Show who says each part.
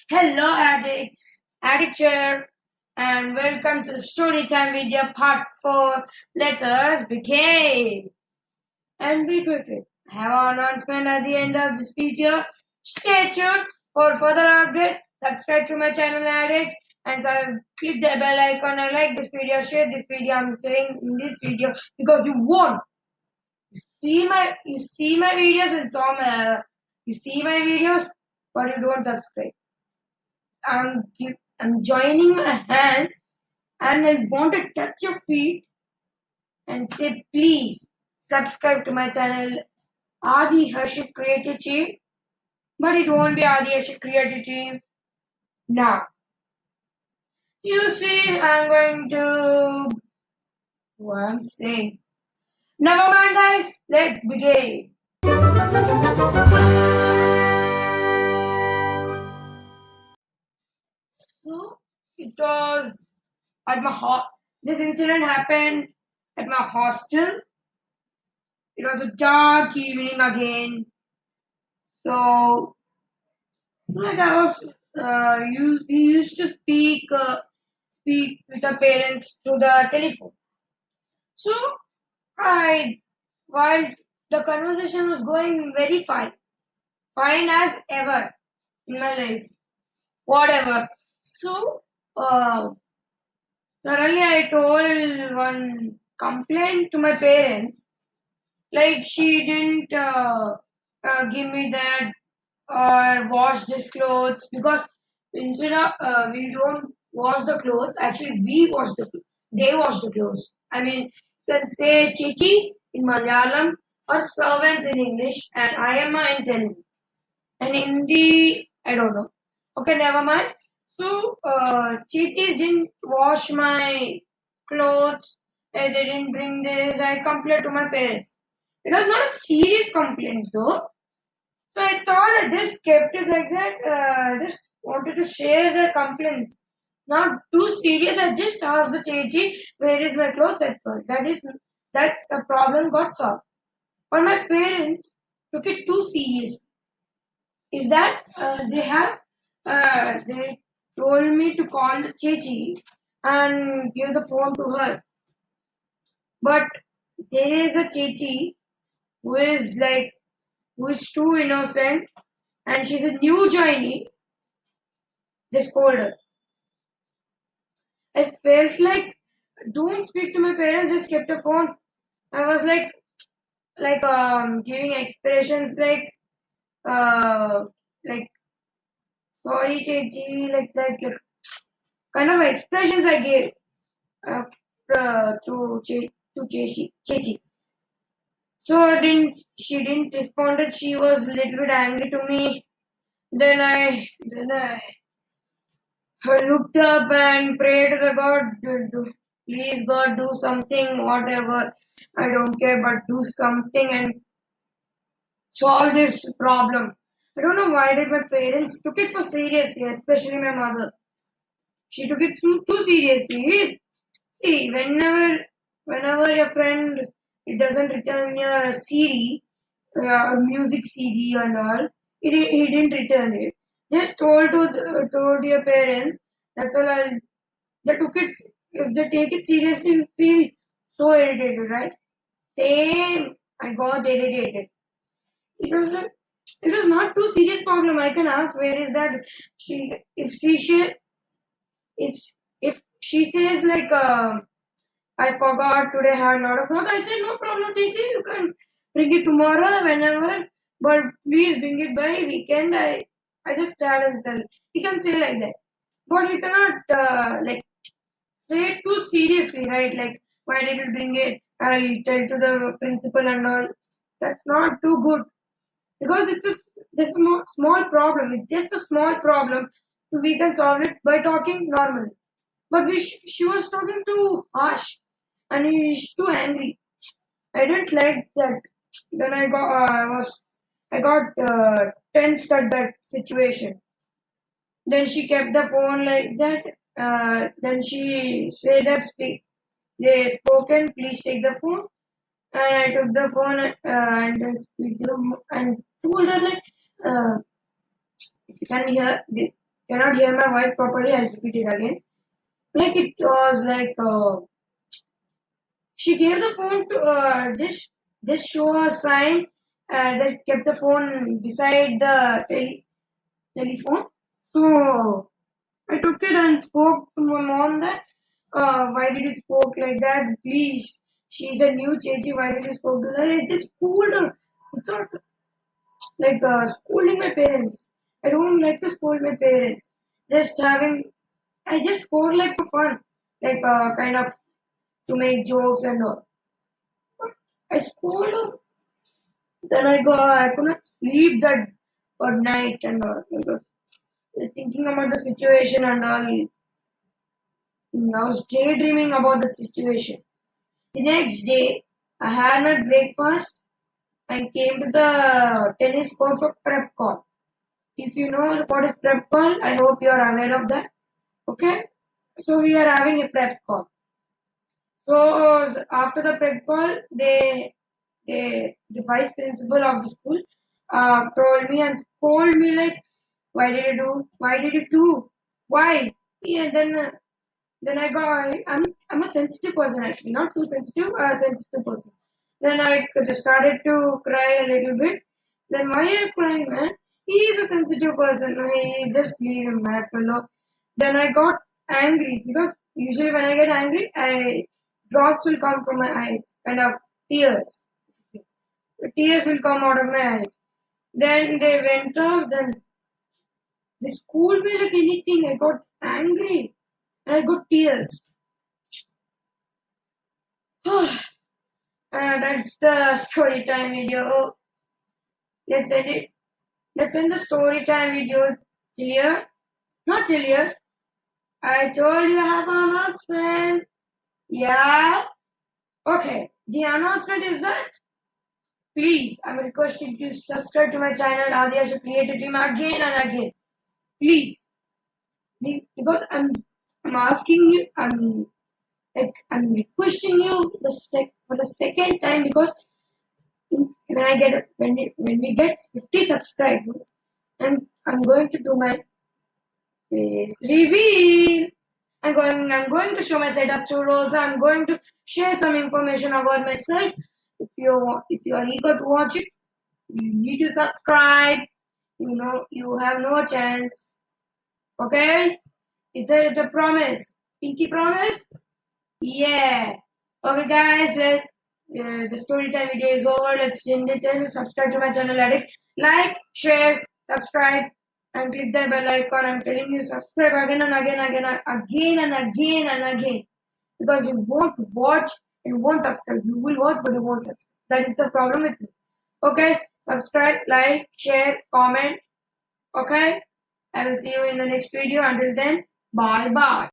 Speaker 1: Hello, addicts, addict here, and welcome to the Storytime Video Part 4. Let us begin. And wait. I have an announcement at the end of this video. Stay tuned for further updates. Subscribe to my channel, Addict, and click the bell icon and like this video. Share this video. I'm saying in this video because you won't. You see my videos and you see my videos, but you don't subscribe. I'm joining my hands and I want to touch your feet and say please subscribe to my channel Adi Harshit Creative Team. But it won't be Adi Harshit Creative Team now. You see, I'm going to what I'm saying. Never mind, guys. Let's begin. So it was at this incident happened at my hostel. It was a dark evening again. So, like I was, we used to speak with our parents through the telephone. So, I, while the conversation was going very fine as ever in my life, whatever. So, suddenly I told one complaint to my parents, like she didn't give me that or wash this clothes because instead of we don't wash the clothes, actually we wash they wash the clothes. I mean, you can say chichis in Malayalam or servants in English and ayamma in Telugu. And in the I don't know. Okay, never mind. So chichis didn't wash my clothes. They didn't bring this. I complained to my parents. It was not a serious complaint though. So I thought I just kept it like that. Just wanted to share their complaints. Not too serious. I just asked the Chechi, where is my clothes? That's the problem got solved. But my parents took it too serious. Is that they told me to call the Chechi and give the phone to her. But there is a Chechi who is too innocent and she's a new joinee. They scold her. I felt like don't speak to my parents, just kept a phone. I was giving expressions uh like sorry Chechi, like that, like kind of expressions I gave uh, to Chechi. So she didn't responded. She was a little bit angry to me. Then I looked up and prayed to the God, please God, do something, whatever. I don't care, but do something and solve this problem. I don't know why did my parents took it for seriously, especially my mother. She took it too seriously. See, whenever your friend it doesn't return your CD, music CD and all, he didn't return it. Just told your parents. That's all. They took it. If they take it seriously, you feel so irritated, right? Same. I got irritated. It was a, it was not too serious problem. I can ask where is that she if she if if she says I forgot today I had a lot of work. I said no problem, Titi. You can bring it tomorrow whenever, but please bring it by weekend. I just challenged her. You can say like that, but we cannot say it too seriously, right? Like why did you bring it? I'll tell to the principal and all. That's not too good because it's this small problem. It's just a small problem, so we can solve it by talking normally. But she was talking too harsh, and he's too angry. I didn't like that. Then I got tensed at that situation. Then she kept the phone like that. Then she said that they spoken. Please take the phone. And I took the phone and then speak to them and told her like, if you can hear, cannot hear my voice properly, I'll repeat it again. Like it was like she gave the phone to just show a sign that kept the phone beside the telephone. So I took it and spoke to my mom that why did you spoke like that? Please, she's a new Chechi. Why did you spoke to her? I just scolded her. It's not like scolding my parents. I don't like to scold my parents. Just having, I just scold like for fun, like kind of to make jokes and all. I scolded her. Then I could not sleep that night and all because thinking about the situation and all. I was daydreaming about the situation. The next day, I had my breakfast and came to the tennis court for prep call. If you know what is prep call, I hope you are aware of that. Okay? So we are having a prep call. So after the prep call, the vice principal of the school told me and scolded me like, why did you do? Why did you do? Why? Yeah, then I'm a sensitive person actually, not too sensitive, a sensitive person. Then I started to cry a little bit. Then why are you crying, man? He is a sensitive person. He just leave him, mad fellow. Then I got angry because usually when I get angry, I drops will come from my eyes, kind of tears. The tears will come out of my eyes. Then they went off. Then they scolded me like anything. I got angry and I got tears. That's the story time video. Let's end it. Let's end the story time video here. Not till here. I told you I have an announcement. Yeah. Okay. The announcement is that please, I'm requesting you to subscribe to my channel Adiyasha Creative Team again and again. Please. Because I'm asking you, I'm requesting you for the second time because when we get 50 subscribers, and I'm going to do my face reveal. I'm going to show my setup tour also. I'm going to share some information about myself. If you are eager to watch it, you need to subscribe. You know you have no chance. Okay? Is that a promise? Pinky promise? Yeah. Okay, guys. The story time video is over. Let's end it. Subscribe to my channel, Addict. Like, share, subscribe, and click the bell icon. I'm telling you, subscribe again and again, again and again and again. Because you won't watch and won't subscribe. You will watch, but you won't subscribe. That is the problem with me. Okay? Subscribe, like, share, comment. Okay? I will see you in the next video. Until then, bye bye.